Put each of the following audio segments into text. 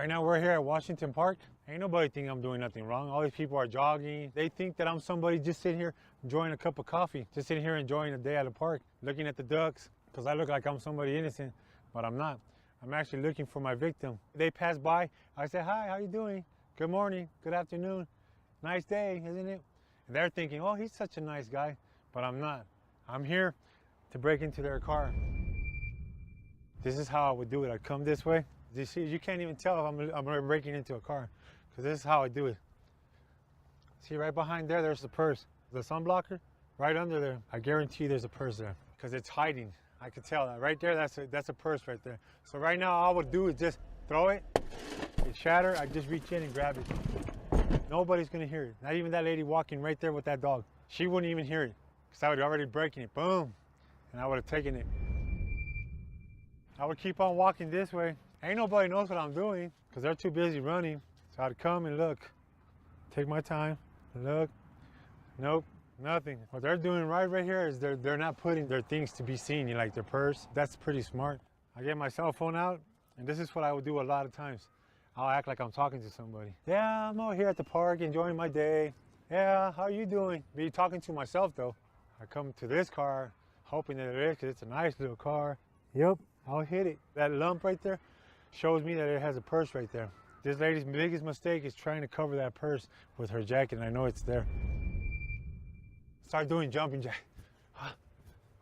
Right now we're here at Washington Park. Ain't nobody think I'm doing nothing wrong. All these people are jogging. They think that I'm somebody just sitting here enjoying a cup of coffee, just sitting here enjoying a day at the park, looking at the ducks, because I look like I'm somebody innocent, but I'm not. I'm actually looking for my victim. They pass by, I say, hi, how you doing? Good morning, good afternoon. Nice day, isn't it? And they're thinking, oh, he's such a nice guy, but I'm not. I'm here to break into their car. This is how I would do it. I'd come this way. You see, you can't even tell if I'm breaking into a car, because this is how I do it. See, right behind there, there's the purse. The sunblocker, right under there. I guarantee you there's a purse there, because it's hiding. I can tell that. Right there, that's a purse right there. So right now, all I would do is just throw it, it shatter, I just reach in and grab it. Nobody's gonna hear it. Not even that lady walking right there with that dog. She wouldn't even hear it, because I would already breaking it, boom, and I would have taken it. I would keep on walking this way. Ain't nobody knows what I'm doing, because they're too busy running. So I'd come and look, take my time, look, nope, nothing. What they're doing right here is they're not putting their things to be seen, like their purse. That's pretty smart. I get my cell phone out, and this is what I would do a lot of times. I'll act like I'm talking to somebody. Yeah, I'm over here at the park enjoying my day. Yeah, how are you doing? Be talking to myself though. I come to this car, hoping that it is, because it's a nice little car. Yep, I'll hit it. That lump right there shows me that it has a purse right there. This lady's biggest mistake is trying to cover that purse with her jacket, and I know it's there. Start doing jumping jack.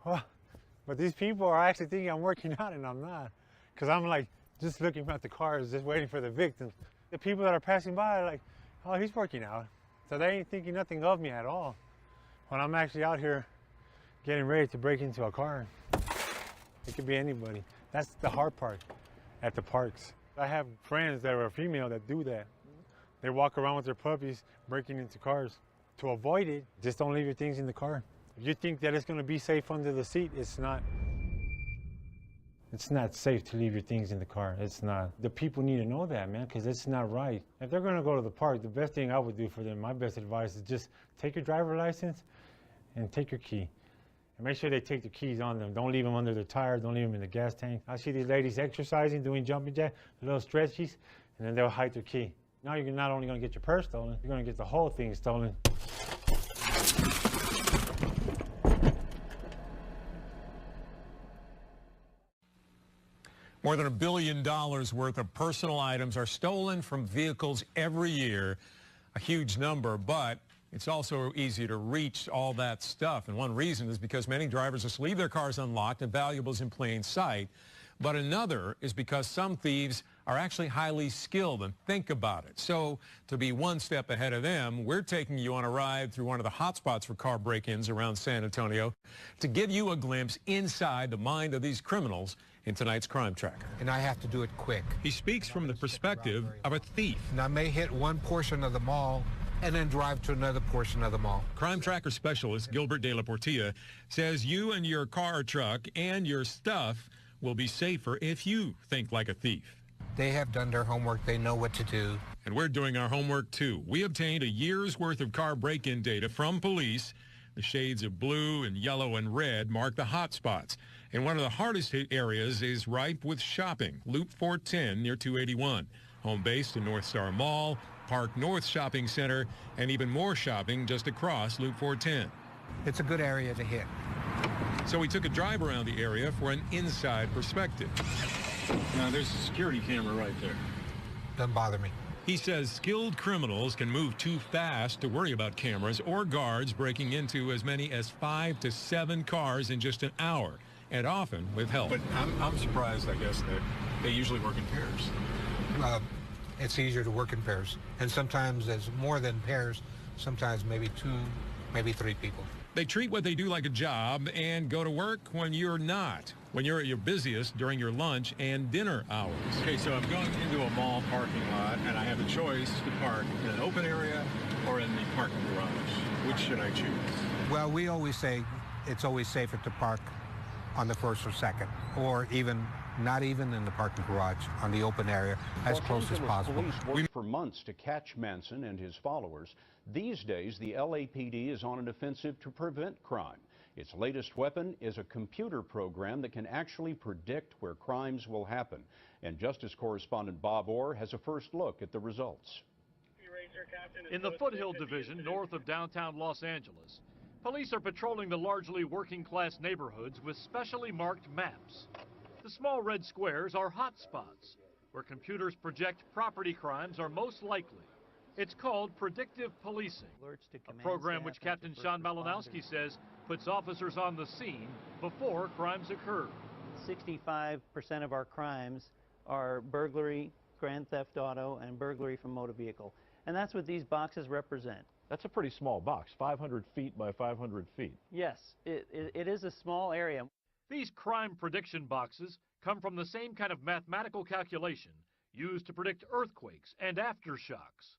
But these people are actually thinking I'm working out, and I'm not. Because I'm like, just looking at the cars, just waiting for the victims. The people that are passing by are like, oh, he's working out. So they ain't thinking nothing of me at all, when I'm actually out here getting ready to break into a car. It could be anybody. That's the hard part at the parks. I have friends that are female that do that. They walk around with their puppies breaking into cars. To avoid it, just don't leave your things in the car. If you think that it's going to be safe under the seat, it's not. It's not safe to leave your things in the car. It's not. The people need to know that, man, because it's not right. If they're going to go to the park, the best thing I would do for them, my best advice is just take your driver's license and take your key. And make sure they take the keys on them. Don't leave them under their tire. Don't leave them in the gas tank. I see these ladies exercising, doing jumping jacks, little stretchies, and then they'll hide their key. Now you're not only going to get your purse stolen, you're going to get the whole thing stolen. More than $1 billion worth of personal items are stolen from vehicles every year. A huge number, but it's also easy to reach all that stuff. And one reason is because many drivers just leave their cars unlocked and valuables in plain sight. But another is because some thieves are actually highly skilled, and think about it. So to be one step ahead of them, we're taking you on a ride through one of the hotspots for car break-ins around San Antonio to give you a glimpse inside the mind of these criminals in tonight's Crime Tracker. And I have to do it quick. He speaks from the perspective of a thief. And I may hit one portion of the mall and then drive to another portion of the mall. Crime Tracker specialist Gilbert De La Portilla says you and your car or truck and your stuff will be safer if you think like a thief. They have done their homework. They know what to do. And we're doing our homework too. We obtained a year's worth of car break-in data from police. The shades of blue and yellow and red mark the hot spots. And one of the hardest hit areas is ripe with shopping. Loop 410 near 281. Home base to North Star Mall, Park North Shopping Center, and even more shopping just across Loop 410. It's a good area to hit. So we took a drive around the area for an inside perspective. Now there's a security camera right there. Doesn't bother me. He says skilled criminals can move too fast to worry about cameras or guards breaking into as many as 5 to 7 cars in just an hour, and often with help. But I'm surprised, I guess, that they usually work in pairs. It's easier to work in pairs. And sometimes there's more than pairs. Sometimes maybe 2, maybe 3 people. They treat what they do like a job and go to work when you're not, when you're at your busiest during your lunch and dinner hours. Okay, so I'm going into a mall parking lot, and I have a choice to park in an open area or in the parking garage. Which should I choose? Well, we always say it's always safer to park on the first or second, or even not even in the parking garage, on the open area, as close as possible. Police worked for months to catch Manson and his followers. These days, the LAPD is on an offensive to prevent crime. Its latest weapon is a computer program that can actually predict where crimes will happen. And Justice correspondent Bob Orr has a first look at the results. In the Foothill Division, north of downtown Los Angeles, police are patrolling the largely working-class neighborhoods with specially marked maps. The small red squares are hot spots, where computers project property crimes are most likely. It's called predictive policing, a program which Captain Sean Malinowski says puts officers on the scene before crimes occur. 65% of our crimes are burglary, grand theft auto, and burglary from motor vehicle. And that's what these boxes represent. That's a pretty small box, 500 feet by 500 feet. Yes, it is a small area. These crime prediction boxes come from the same kind of mathematical calculation used to predict earthquakes and aftershocks.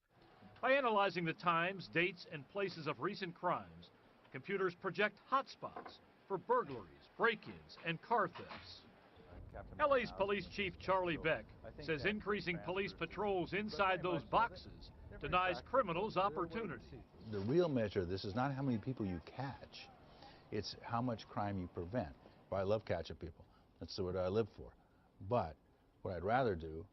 By analyzing the times, dates, and places of recent crimes, computers project hotspots for burglaries, break-ins, and car thefts. LA's police chief Charlie Beck says increasing police patrols inside those boxes denies criminals opportunity. The real measure of this is not how many people you catch, it's how much crime you prevent. I love catching people. That's what I live for. But what I'd rather do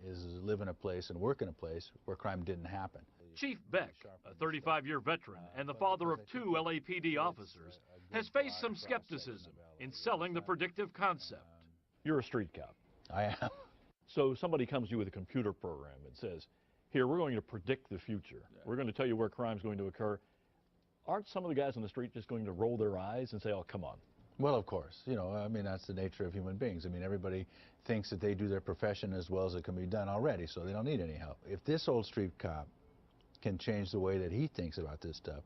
is live in a place and work in a place where crime didn't happen. Chief Beck, a 35-year veteran and the father of 2 LAPD officers, has faced some skepticism in selling the predictive concept. You're a street cop. I am. So somebody comes to you with a computer program and says, here, we're going to predict the future. We're going to tell you where crime's going to occur. Aren't some of the guys on the street just going to roll their eyes and say, oh, come on? Well, of course. You know, I mean, that's the nature of human beings. I mean, everybody thinks that they do their profession as well as it can be done already, so they don't need any help. If this old street cop can change the way that he thinks about this stuff,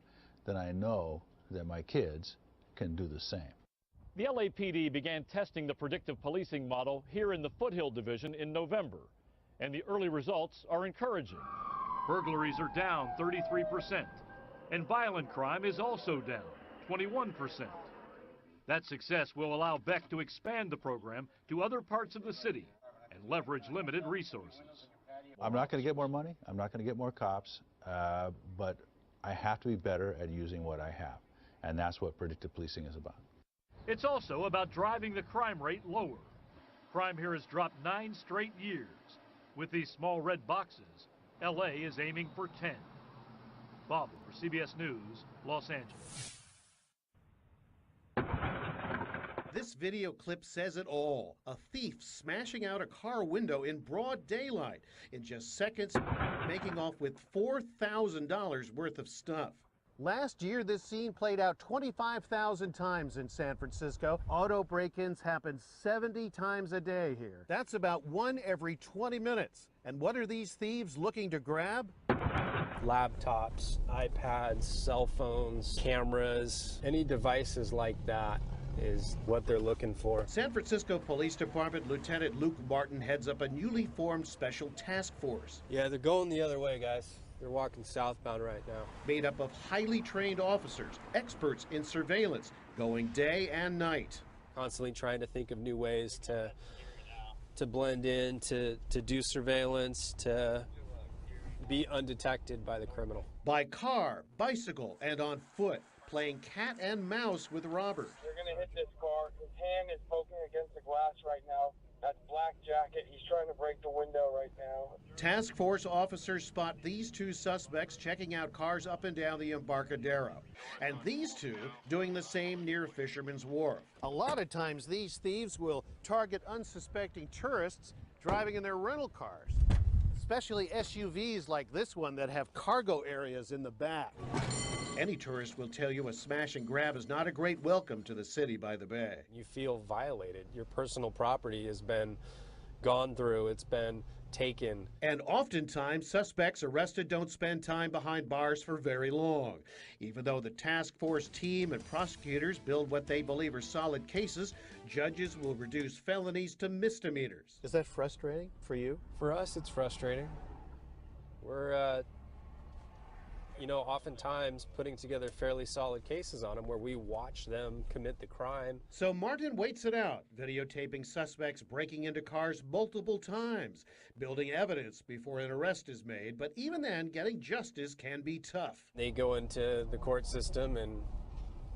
then I know that my kids can do the same. The LAPD began testing the predictive policing model here in the Foothill Division in November, and the early results are encouraging. Burglaries are down 33%, and violent crime is also down 21%. That success will allow Beck to expand the program to other parts of the city and leverage limited resources. I'm not going to get more money. I'm not going to get more cops, but I have to be better at using what I have, and that's what predictive policing is about. It's also about driving the crime rate lower. Crime here has dropped 9 straight years. With these small red boxes, LA is aiming for 10. Bob for CBS News, Los Angeles. This video clip says it all. A thief smashing out a car window in broad daylight in just seconds, making off with $4,000 worth of stuff. Last year, this scene played out 25,000 times in San Francisco. Auto break-ins happen 70 times a day here. That's about 1 every 20 minutes. And what are these thieves looking to grab? Laptops, iPads, cell phones, cameras, any devices like that is what they're looking for. San Francisco Police Department Lieutenant Luke Martin heads up a newly formed special task force. Yeah, they're going the other way, guys. They're walking southbound right now. Made up of highly trained officers, experts in surveillance, going day and night. Constantly trying to think of new ways to blend in, to do surveillance, to be undetected by the criminal. By car, bicycle, and on foot, playing cat and mouse with robbers. They're going to hit this car. His hand is poking against the glass right now. That's Black Jacket. He's trying to break the window right now. Task force officers spot these 2 suspects checking out cars up and down the Embarcadero. And these 2 doing the same near Fisherman's Wharf. A lot of times these thieves will target unsuspecting tourists driving in their rental cars, especially SUVs like this one that have cargo areas in the back. Any tourist will tell you a smash and grab is not a great welcome to the city by the bay. You feel violated. Your personal property has been gone through. It's been taken. And oftentimes, suspects arrested don't spend time behind bars for very long. Even though the task force team and prosecutors build what they believe are solid cases, judges will reduce felonies to misdemeanors. Is that frustrating for you? For us, it's frustrating. We're you know, oftentimes putting together fairly solid cases on them where we watch them commit the crime. So Martin waits it out, videotaping suspects breaking into cars multiple times, building evidence before an arrest is made. But even then, getting justice can be tough. They go into the court system and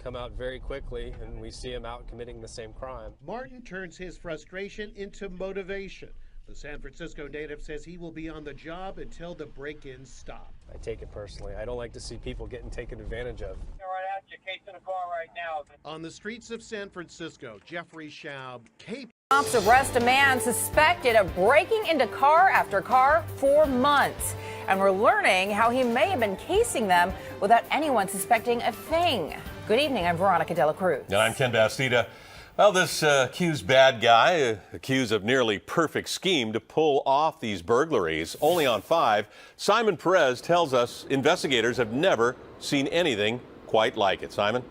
come out very quickly and we see them out committing the same crime. Martin turns his frustration into motivation. The San Francisco native says he will be on the job until the break-ins stop. I take it personally. I don't like to see people getting taken advantage of. They're right at you, case in the car right now. On the streets of San Francisco, Jeffrey Schaub, KP. Cops arrest a man suspected of breaking into car after car for months. And we're learning how he may have been casing them without anyone suspecting a thing. Good evening, I'm Veronica Dela Cruz. And I'm Ken Bastida. Well, this accused bad guy, accused of nearly perfect scheme to pull off these burglaries, only on 5. Simon Perez tells us investigators have never seen anything quite like it. Simon?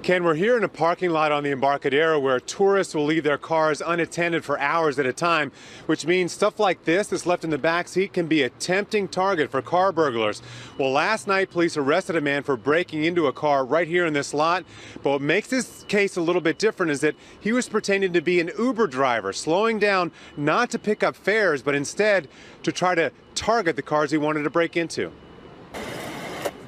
Ken, we're here in a parking lot on the Embarcadero where tourists will leave their cars unattended for hours at a time, which means stuff like this that's left in the back seat can be a tempting target for car burglars. Well, last night police arrested a man for breaking into a car right here in this lot. But what makes this case a little bit different is that he was pretending to be an Uber driver, slowing down not to pick up fares, but instead to try to target the cars he wanted to break into.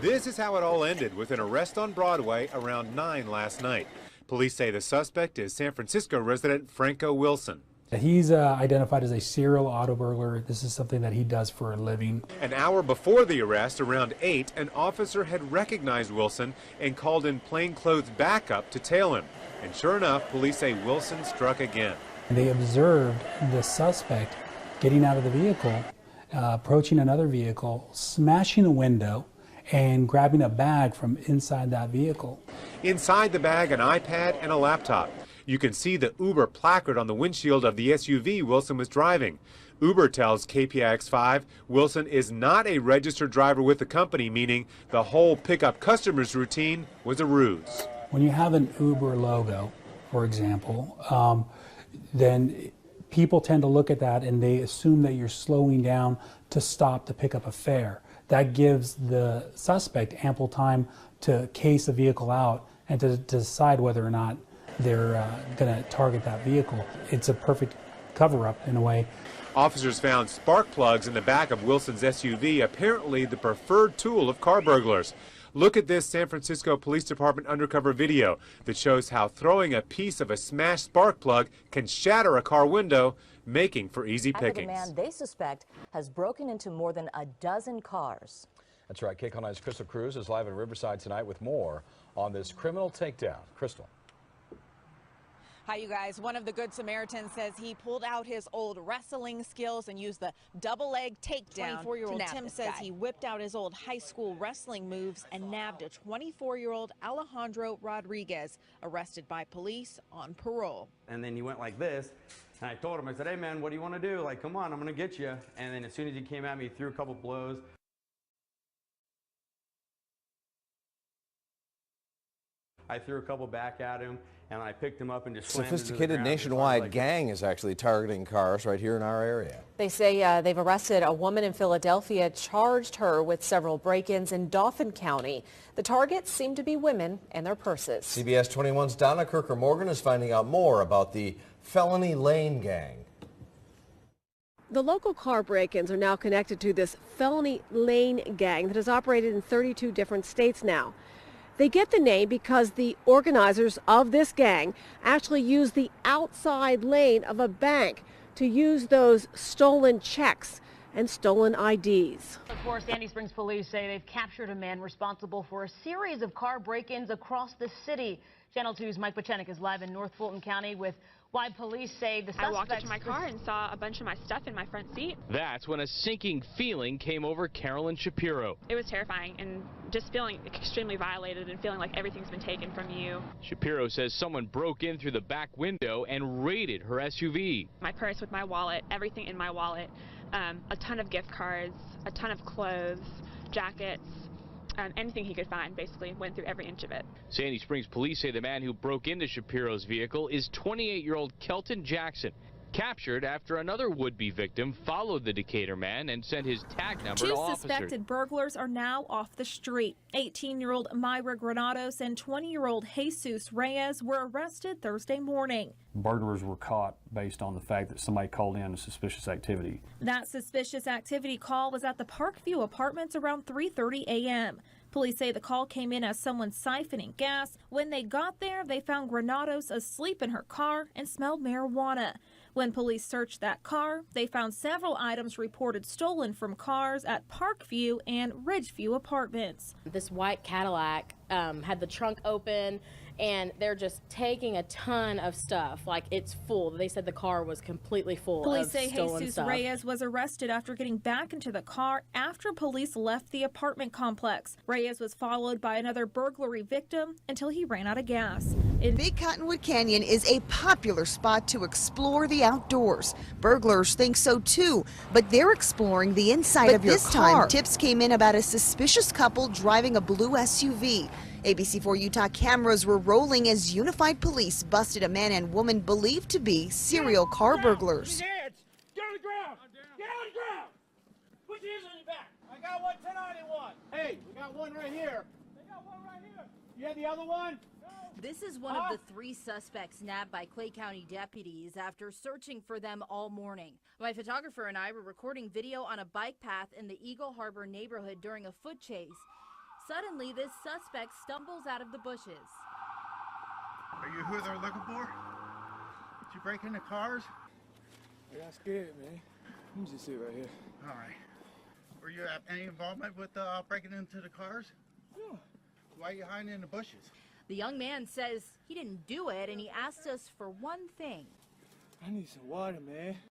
This is how it all ended, with an arrest on Broadway around 9 last night. Police say the suspect is San Francisco resident Franco Wilson. He's identified as a serial auto burglar. This is something that he does for a living. An hour before the arrest, around 8, an officer had recognized Wilson and called in plainclothes backup to tail him. And sure enough, police say Wilson struck again. They observed the suspect getting out of the vehicle, approaching another vehicle, smashing a window, and grabbing a bag from inside that vehicle. Inside the bag, an iPad and a laptop. You can see the Uber placard on the windshield of the SUV Wilson was driving. Uber tells KPIX5 Wilson is not a registered driver with the company, meaning the whole pickup customers routine was a ruse. When you have an Uber logo, for example, then people tend to look at that and they assume that you're slowing down to stop to pick up a fare. That gives the suspect ample time to case a vehicle out and to decide whether or not they're going to target that vehicle. It's a perfect cover-up in a way. Officers found spark plugs in the back of Wilson's SUV, apparently the preferred tool of car burglars. Look at this San Francisco Police Department undercover video that shows how throwing a piece of a smashed spark plug can shatter a car window, making for easy pickings. The man they suspect has broken into more than a dozen cars. That's right. KCAL 9's Crystal Cruz is live in Riverside tonight with more on this criminal takedown. Crystal. Hi, you guys. One of the Good Samaritans says he pulled out his old wrestling skills and used the double leg takedown. 24-year-old Tim says he whipped out his old high school wrestling moves and nabbed a 24-year-old Alejandro Rodriguez, arrested by police on parole. And then he went like this, and I told him, I said, hey man, what do you want to do? Like, come on, I'm going to get you. And then as soon as he came at me, he threw a couple blows. I threw a couple back at him, and I picked him up and just slammed him to the Sophisticated ground. nationwide gang is actually targeting cars right here in our area. They say they've arrested a woman in Philadelphia, charged her with several break-ins in Dauphin County. The targets seem to be women and their purses. CBS 21's Donna Kirker-Morgan is finding out more about the Felony Lane gang. The local car break-ins are now connected to this Felony Lane gang that has operated in 32 different states now. They get the name because the organizers of this gang actually use the outside lane of a bank to use those stolen checks and stolen IDs. Of course, Sandy Springs police say they've captured a man responsible for a series of car break-ins across the city. Channel 2's Mike Pachenik is live in North Fulton County with why police say the suspects... I walked up to my car and saw a bunch of my stuff in my front seat. That's when a sinking feeling came over Carolyn Shapiro. It was terrifying and just feeling extremely violated and feeling like everything's been taken from you. Shapiro says someone broke in through the back window and raided her SUV. My purse with my wallet, everything in my wallet, a ton of gift cards, a ton of clothes, jackets, anything he could find, basically went through every inch of it. Sandy Springs police say the man who broke into Shapiro's vehicle is 28-year-old Kelton Jackson, captured after another would-be victim followed the Decatur man and sent his tag number to officers. Two suspected burglars are now off the street. 18-year-old Myra Granados and 20-year-old Jesus Reyes were arrested Thursday morning. Burglars were caught based on the fact that somebody called in a suspicious activity. That suspicious activity call was at the Parkview Apartments around 3:30 a.m. Police say the call came in as someone siphoning gas. When they got there, they found Granados asleep in her car and smelled marijuana. When police searched that car, they found several items reported stolen from cars at Parkview and Ridgeview apartments. This white Cadillac had the trunk open, and they're just taking a ton of stuff. Like, it's full. They said the car was completely full Police of say stolen Jesus stuff. Reyes was arrested after getting back into the car after police left the apartment complex. Reyes was followed by another burglary victim until he ran out of gas. Big Cottonwood Canyon is a popular spot to explore the outdoors. Burglars think so too, but they're exploring the inside of your car. This time, tips came in about a suspicious couple driving a blue SUV. ABC4 Utah cameras were rolling as Unified Police busted a man and woman believed to be serial car burglars. Get on the ground! Get on the ground! Put your hands on your back. I got one 1091. Hey, we got one right here. They got one right here. You had the other one? This is one of the 3 suspects nabbed by Clay County deputies after searching for them all morning. My photographer and I were recording video on a bike path in the Eagle Harbor neighborhood during a foot chase. Suddenly, this suspect stumbles out of the bushes. Are you who they're looking for? Did you break into cars? I got scared, man. Let me just sit right here. All right. Were you have any involvement with breaking into the cars? Yeah. Why are you hiding in the bushes? The young man says he didn't do it, and he asked us for one thing. I need some water, man.